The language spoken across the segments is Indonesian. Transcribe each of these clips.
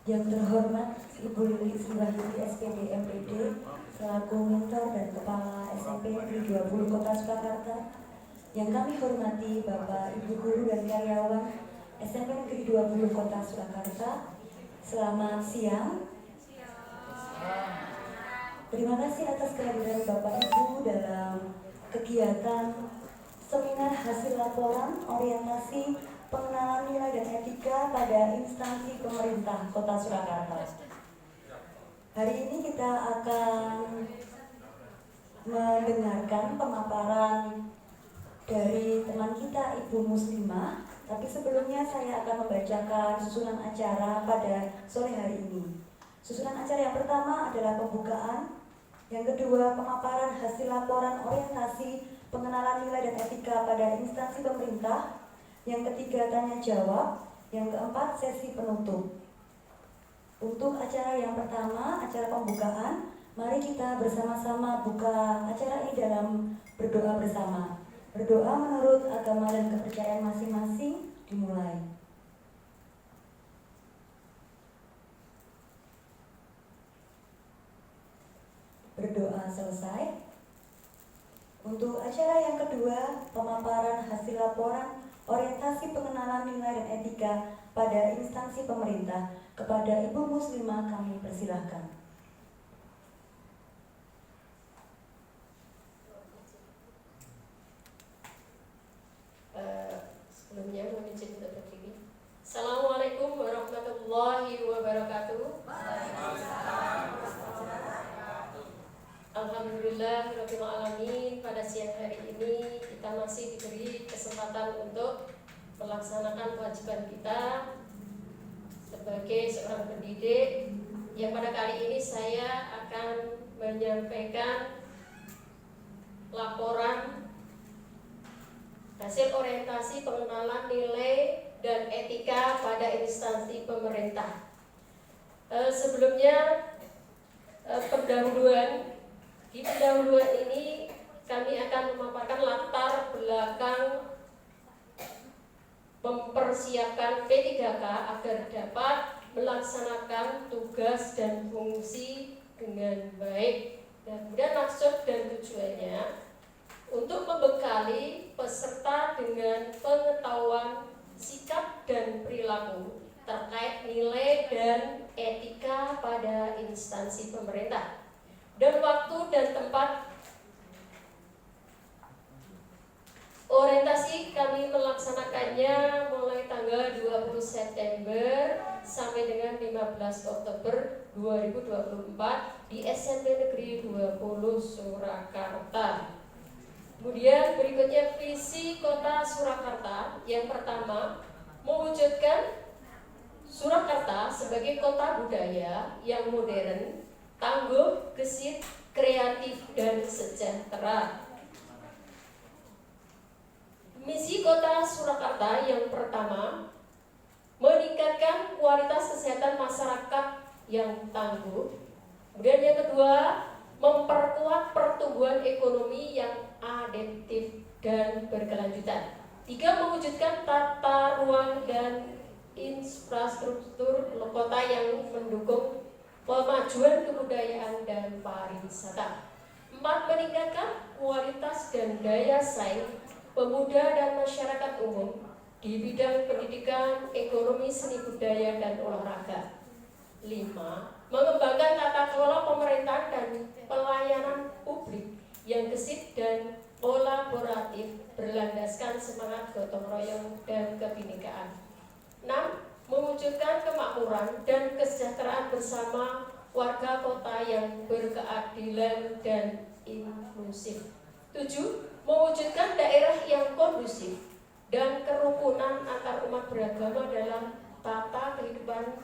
Yang terhormat Ibu Lili Wahyudi SPD MPD selaku Mentor dan Kepala SMP Negeri 20 Kota Surakarta. Yang kami hormati Bapak, Ibu Guru dan karyawan SMP Negeri 20 Kota Surakarta. Selamat siang. Terima kasih atas kehadiran Bapak Ibu dalam kegiatan seminar hasil laporan orientasi pengenalan nilai dan etika pada instansi pemerintah Kota Surakarta. Hari ini kita akan mendengarkan pemaparan dari teman kita Ibu Muslimah, tapi sebelumnya saya akan membacakan susunan acara pada sore hari ini. Susunan acara yang pertama adalah pembukaan, yang kedua pemaparan hasil laporan orientasi pengenalan nilai dan etika pada instansi pemerintah, yang ketiga tanya jawab, yang keempat sesi penutup. Untuk acara yang pertama, acara pembukaan, mari kita bersama-sama buka acara ini dalam berdoa bersama. Berdoa menurut agama dan kepercayaan masing-masing dimulai. Berdoa selesai. Untuk acara yang kedua, pemaparan hasil laporan orientasi pengenalan nilai dan etika pada instansi pemerintah, kepada Ibu Muslimah kami persilahkan. Sebelumnya mohon izin untuk berdiri. Assalamualaikum warahmatullahi wabarakatuh. Alhamdulillah rabbil alamin, pada siang hari ini kita masih diberi kesempatan untuk melaksanakan kewajiban kita sebagai seorang pendidik, yang pada kali ini saya akan menyampaikan laporan hasil orientasi pengenalan nilai dan etika pada instansi pemerintah. Sebelumnya di pendahuluan ini kami akan memaparkan latar belakang mempersiapkan P3K agar dapat melaksanakan tugas dan fungsi dengan baik, dan kemudian maksud dan tujuannya untuk membekali peserta dengan pengetahuan sikap dan perilaku terkait nilai dan etika pada instansi pemerintah. Dan waktu dan tempat orientasi kami melaksanakannya mulai tanggal 20 September sampai dengan 15 Oktober 2024 di SMP Negeri 20 Surakarta. Kemudian berikutnya visi Kota Surakarta. Yang pertama, mewujudkan Surakarta sebagai kota budaya yang modern, tangguh, gesit, kreatif, dan sejahtera. Misi Kota Surakarta yang pertama, meningkatkan kualitas kesehatan masyarakat yang tangguh. Kemudian yang kedua, memperkuat pertumbuhan ekonomi yang adaptif dan berkelanjutan. 3, mewujudkan tata ruang dan infrastruktur kota yang mendukung pemajuan kebudayaan dan pariwisata. 4, meningkatkan kualitas dan daya saing pemuda dan masyarakat umum di bidang pendidikan, ekonomi, seni budaya, dan olahraga. 5, mengembangkan tata kelola pemerintahan dan pelayanan publik yang gesit dan kolaboratif berlandaskan semangat gotong royong dan kebinekaan. 6, mewujudkan kemakmuran dan kesejahteraan bersama warga kota yang berkeadilan dan inklusif. 7, mewujudkan daerah yang kondusif dan kerukunan antar umat beragama dalam tata kehidupan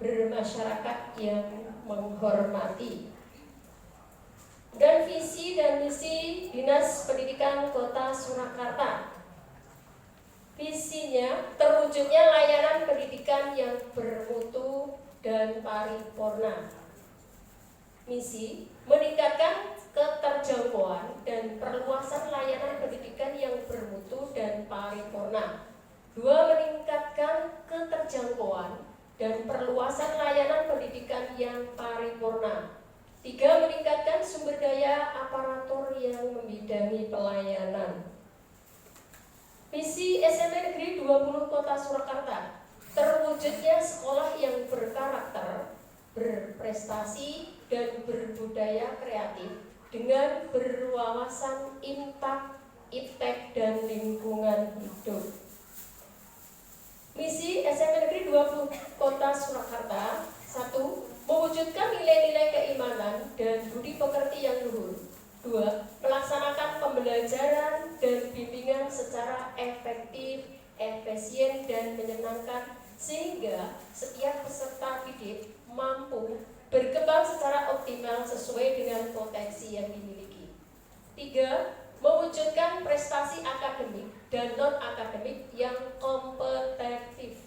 bermasyarakat yang menghormati. Dan visi dan misi Dinas Pendidikan Kota Surakarta. Visinya terwujudnya layanan pendidikan yang bermutu dan paripurna. Misi meningkatkan keterjangkauan dan perluasan layanan pendidikan yang bermutu dan paripurna. 2, meningkatkan keterjangkauan dan perluasan layanan pendidikan yang paripurna. 3. Meningkatkan sumber daya aparatur yang membidangi pelayanan. Misi SMP Negeri 20 Kota Surakarta, terwujudnya sekolah yang berkarakter, berprestasi, dan berbudaya kreatif dengan berwawasan impact, iptek, dan lingkungan hidup. Misi SMP Negeri 20 Kota Surakarta: 1. Mewujudkan nilai-nilai keimanan dan budi pekerti yang luhur. 2. Melaksanakan pembelajaran dan bimbingan secara efektif, efisien, dan menyenangkan sehingga setiap peserta didik mampu berkembang secara optimal sesuai dengan potensi yang dimiliki. 3. Mewujudkan prestasi akademik dan non-akademik yang kompetitif.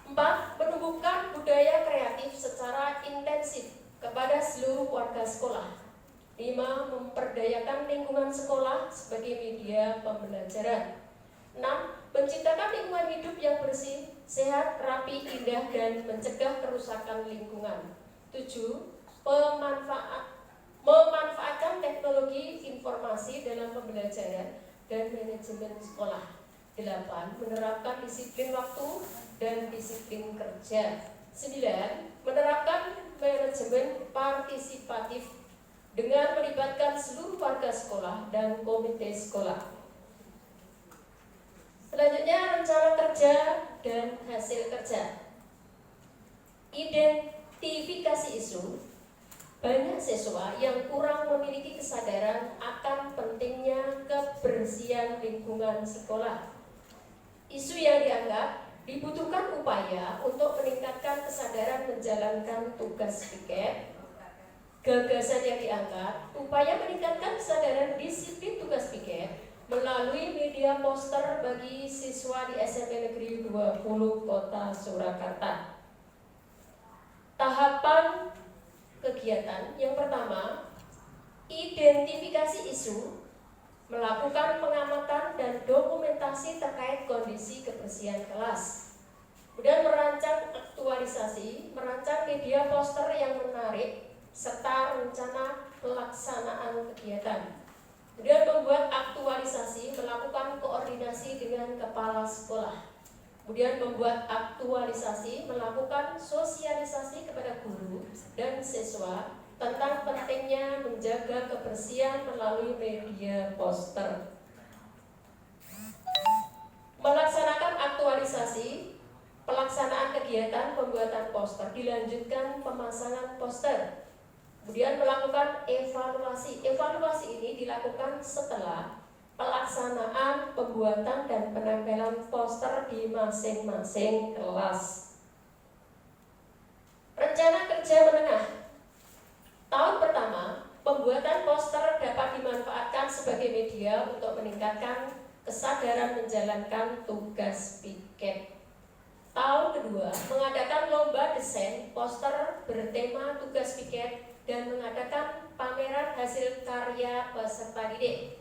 4. Menumbuhkan budaya kreatif secara intensif kepada seluruh warga sekolah. 5. Memperdayakan lingkungan sekolah sebagai media pembelajaran. 6. Menciptakan lingkungan hidup yang bersih, sehat, rapi, indah, dan mencegah kerusakan lingkungan. 7. Memanfaatkan teknologi informasi dalam pembelajaran dan manajemen sekolah. 8. Menerapkan disiplin waktu dan disiplin kerja. 9. Menerapkan manajemen partisipatif dengan melibatkan seluruh warga sekolah dan komite sekolah. Selanjutnya, rencana kerja dan hasil kerja. Identifikasi isu. Banyak siswa yang kurang memiliki kesadaran akan pentingnya kebersihan lingkungan sekolah. Isu yang dianggap dibutuhkan upaya untuk meningkatkan kesadaran menjalankan tugas piket. Gagasan yang diangkat, upaya meningkatkan kesadaran disiplin tugas piket melalui media poster bagi siswa di SMP Negeri 20 Kota Surakarta. Tahapan kegiatan yang pertama, identifikasi isu, melakukan pengamatan dan dokumentasi terkait kondisi kebersihan kelas. Kemudian merancang aktualisasi, merancang media poster yang menarik, serta rencana pelaksanaan kegiatan. Kemudian membuat aktualisasi, melakukan koordinasi dengan kepala sekolah. Kemudian membuat aktualisasi, melakukan sosialisasi kepada guru dan siswa tentang pentingnya menjaga kebersihan melalui media poster. Melaksanakan aktualisasi, pelaksanaan kegiatan pembuatan poster, dilanjutkan pemasangan poster. Kemudian melakukan evaluasi. Evaluasi ini dilakukan setelah pelaksanaan pembuatan dan penempelan poster di masing-masing kelas. Rencana kerja menengah. Tahun pertama, pembuatan poster dapat dimanfaatkan sebagai media untuk meningkatkan kesadaran menjalankan tugas piket. Tahun kedua, mengadakan lomba desain poster bertema tugas piket dan mengadakan pameran hasil karya peserta didik.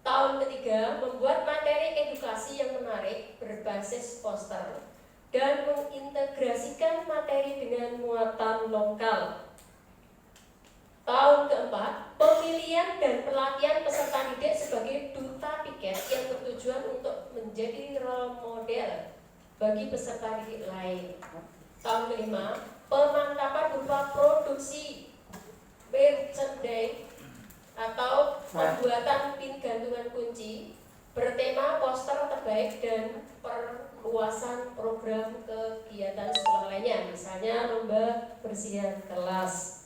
Tahun ketiga, membuat materi edukasi yang menarik berbasis poster dan mengintegrasikan materi dengan muatan lokal. Tahun keempat, pemilihan dan pelatihan peserta didik sebagai duta piket yang bertujuan untuk menjadi role model bagi peserta didik lain. Tahun kelima, pemantapan berupa produksi merchandise atau pembuatan pin gantungan kunci bertema poster terbaik dan perluasan program kegiatan sekolah lainnya, misalnya lomba bersihan kelas.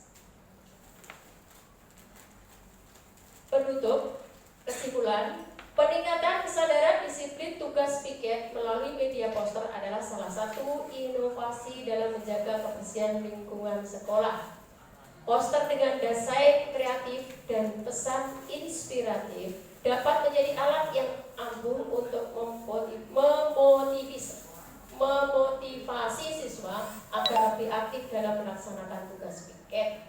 Penutup, kesimpulan, peningkatan kesadaran disiplin tugas piket melalui media poster adalah salah satu inovasi dalam menjaga kebersihan lingkungan sekolah. Poster dengan desain kreatif dan pesan inspiratif dapat menjadi alat yang ampuh untuk memotivasi siswa agar lebih aktif dalam melaksanakan tugas piket.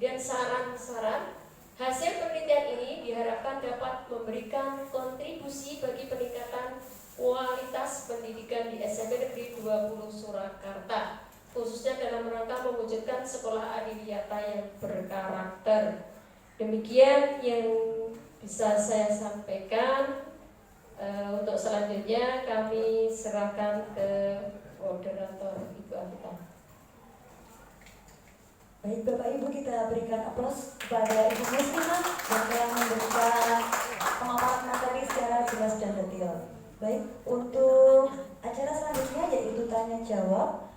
Dan saran-saran hasil penelitian ini diharapkan dapat memberikan kontribusi bagi peningkatan kualitas pendidikan di SMP Negeri 20 Surakarta, khususnya dalam rangka mewujudkan sekolah adiwiyata yang berkarakter. Demikian yang bisa saya sampaikan. Untuk selanjutnya kami serahkan ke moderator Ibu Anita. Baik Bapak Ibu, kita berikan aplaus kepada Ibu Muslimah yang telah memberikan pemaparan materi secara jelas dan detail. Baik, untuk acara selanjutnya yaitu tanya jawab.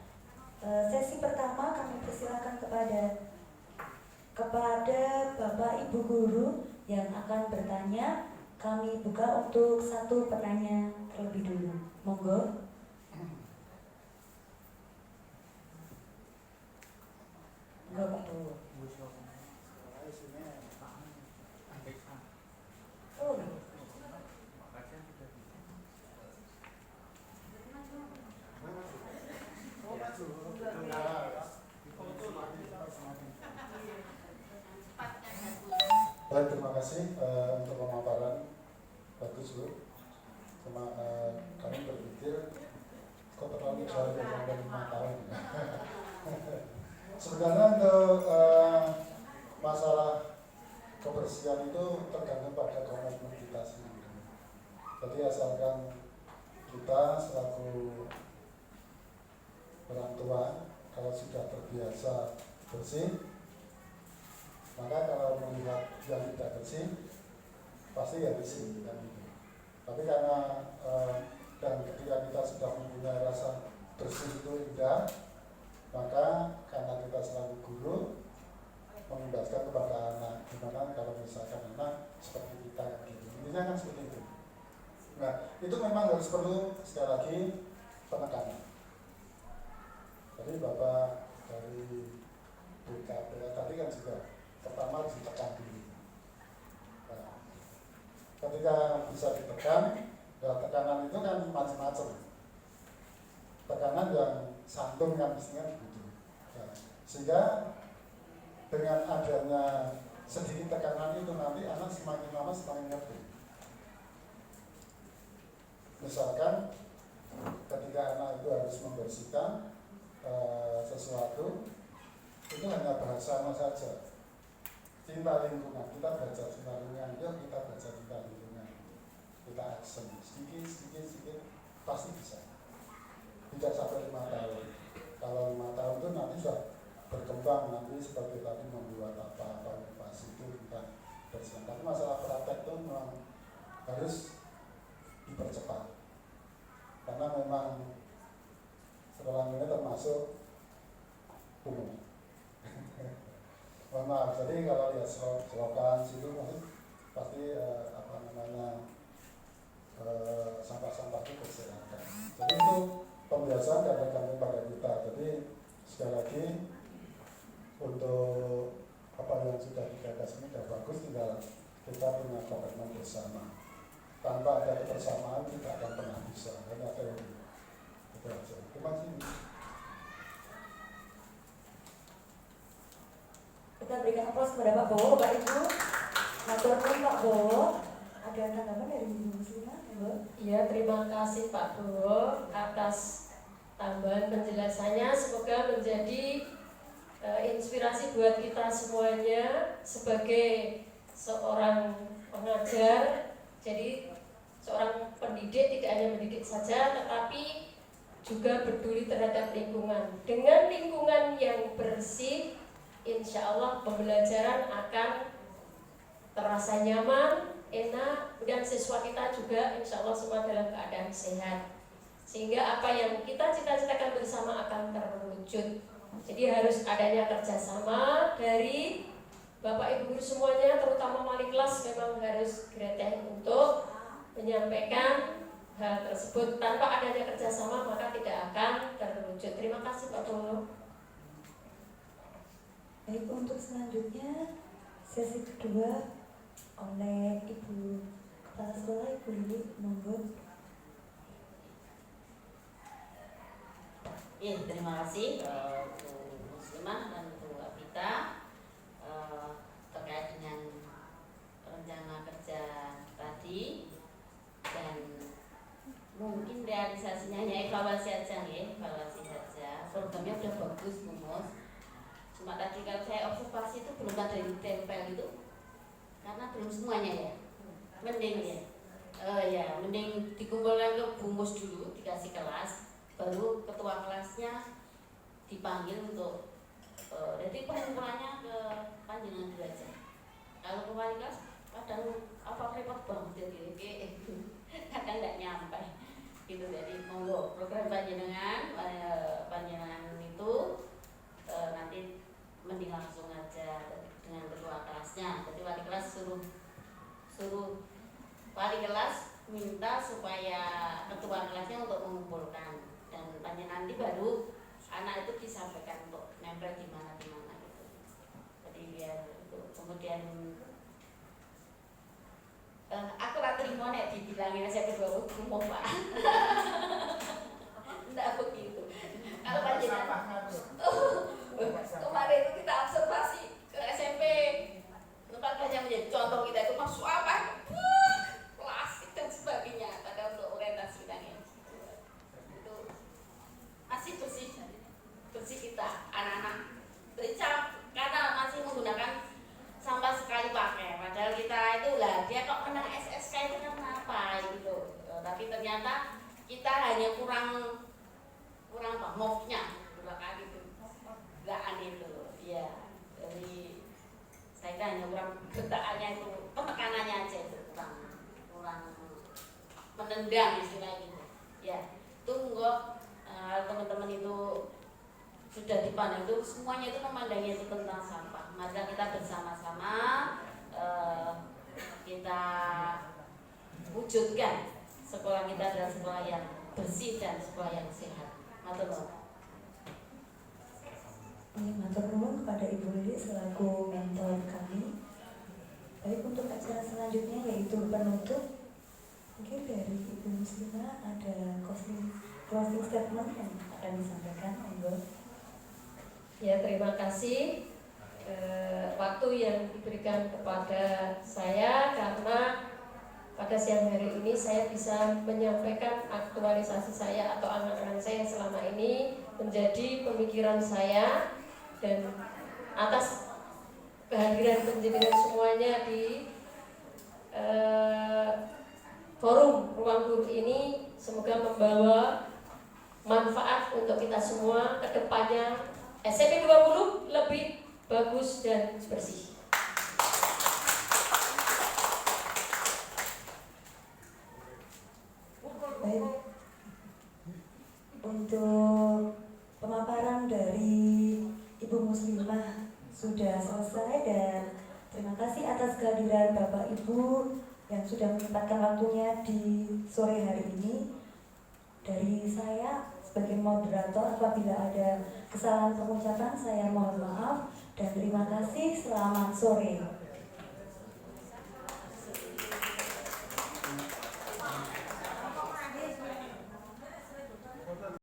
Sesi pertama kami persilakan kepada Bapak Ibu guru yang akan bertanya. Kami buka untuk satu penanya terlebih dulu. Monggo. Monggo Pak Bu. Oh. Baik, terima kasih untuk pemaparan. Bagus Bu. Cuma kami berpikir kok terlalu jauh dari 5 tahun. Sebenarnya untuk masalah kebersihan itu tergantung pada komitmen kita sendiri. Jadi asalkan kita selaku orang tua kalau sudah terbiasa bersih, maka kalau melihat yang tidak bersih pasti ya bersih kan gitu. Tapi karena dan ketika kita sudah mempunyai rasa bersih itu indah, maka karena kita selalu guru mengimbaskan kepada anak, gimana kalau misalkan anak seperti kita gitu. Intinya kan seperti itu. Nah, itu memang harus perlu sekali lagi penekanan. Jadi Bapak dari BKP tadi kan juga pertama harus ditekan dulu. Nah, ketika bisa ditekan, ya tekanan itu kan macam-macam. Tekanan yang santun kan mestinya begitu. Nah, sehingga dengan adanya sedikit tekanan itu nanti anak semakin lama semakin ngerti. Misalkan ketika anak itu harus membersihkan sesuatu, itu hanya bahasa saja. Cinta lingkungan, kita baca cinta lingkungan, yuk kita baca cinta lingkungan. Kita aksen sedikit, pasti bisa. Tidak sampai 5 tahun. Kalau 5 tahun itu nanti sudah berkembang, nanti seperti tadi membuat apa inovasi itu kita bersihkan. Tapi masalah praktek itu memang harus dipercepat. Karena memang sekolah ini termasuk umum. Mohon maaf, jadi kalau lihat selokan situ pasti sampah-sampah itu berserakan. Jadi itu pembiasaan dan tergantung pada kita. Jadi sekali lagi untuk apa yang sudah digagas ini sudah bagus, tinggal kita punya komitmen bersama. Tanpa ada kebersamaan kita akan pernah bisa. Hanya teori. Itu aja. Terima kasih. Kita berikan aplaus kepada Pak Bowo, Bapak Ibu. Matur nuwun Pak Bowo. Ada tanggapan dari Ibu Muslimah, Ibu? Iya, terima kasih Pak Bowo atas tambahan penjelasannya. Semoga menjadi inspirasi buat kita semuanya sebagai seorang pengajar. Jadi seorang pendidik tidak hanya mendidik saja, tetapi juga peduli terhadap lingkungan. Dengan lingkungan yang bersih, insya Allah pembelajaran akan terasa nyaman, enak, dan siswa kita juga insya Allah semua dalam keadaan sehat. Sehingga apa yang kita cita-citakan bersama akan terwujud. Jadi harus adanya kerjasama dari Bapak Ibu guru semuanya, terutama wali kelas memang harus kreatif untuk menyampaikan hal tersebut. Tanpa adanya kerjasama maka tidak akan terwujud. Terima kasih Pak Bowo. Baik, untuk selanjutnya sesi kedua oleh Ibu Kepala Sekolah, Ibu Lili, monggo. Ya, terima kasih Bu Muslimah dan Bu Apita terkait dengan rencana kerja tadi, dan mungkin realisasinya hanya evaluasi aja ya, evaluasi saja. Programnya udah bagus Bu Mus. Cuma tadi kalau saya observasi itu belum ada yang tempel itu, karena belum semuanya ya. Mending ya, ya mending dikumpulkan ke Bu Mus dulu, dikasih kelas, baru ketua kelasnya dipanggil untuk jadi pengumpulannya ke panjenengan dulu aja. Kalau ke wali kelas kadang apa repot banget jadi kadang nggak nyampe gitu. Jadi monggo program panjenengan itu nanti mending langsung aja dengan ketua kelasnya. Jadi wali kelas suruh wali kelas minta supaya ketua kelasnya untuk mengumpulkan, dan panjenengan nanti baru anak itu disampaikan untuk nempel di mana gitu. Jadi biar itu kemudian aku tak terima nek dibilangin saya kedua umum Pak. Enggak begitu. Kalau panjenengan kemarin itu kita observasi ke SMP, tempat belajar menjadi contoh kita itu masuk apa? Klasik dan sebagainya. Pada untuk orientasi kita ini itu masih bersih kita anak-anak. Karena masih menggunakan sampah sekali pakai, padahal kita itu lah dia kok menang SSK itu kenapa gitu. Tapi ternyata kita hanya kurang apa move-nya belakang itu belaan itu ya. Jadi saya kira hanya kurang getakannya itu, penekanannya aja itu kurang menendang istilahnya gitu ya. Tunggu teman-teman itu sudah dipandang itu semuanya itu memandangnya itu tentang sampah. Maka kita bersama-sama kita wujudkan sekolah kita adalah sekolah yang bersih dan sekolah yang sehat. Matur nuwun. Matur nuwun kepada Ibu Lili selaku mentor kami. Baik, untuk acara selanjutnya yaitu penutup. Mungkin dari Ibu Muslimah ada closing statement yang akan disampaikan. Monggo. Ya, terima kasih waktu yang diberikan kepada saya, karena pada siang hari ini saya bisa menyampaikan aktualisasi saya atau angan-angan saya selama ini menjadi pemikiran saya, dan atas kehadiran penjenengan semuanya di forum Ruang Guru ini semoga membawa manfaat untuk kita semua ke depannya. SMP 20 lebih bagus dan bersih. Baik, untuk pemaparan dari Ibu Muslimah sudah selesai, dan terima kasih atas kehadiran Bapak Ibu yang sudah menyempatkan waktunya di sore hari ini. Dari saya sebagai moderator, apabila ada kesalahan pengucapan saya mohon maaf, dan terima kasih. Selamat sore.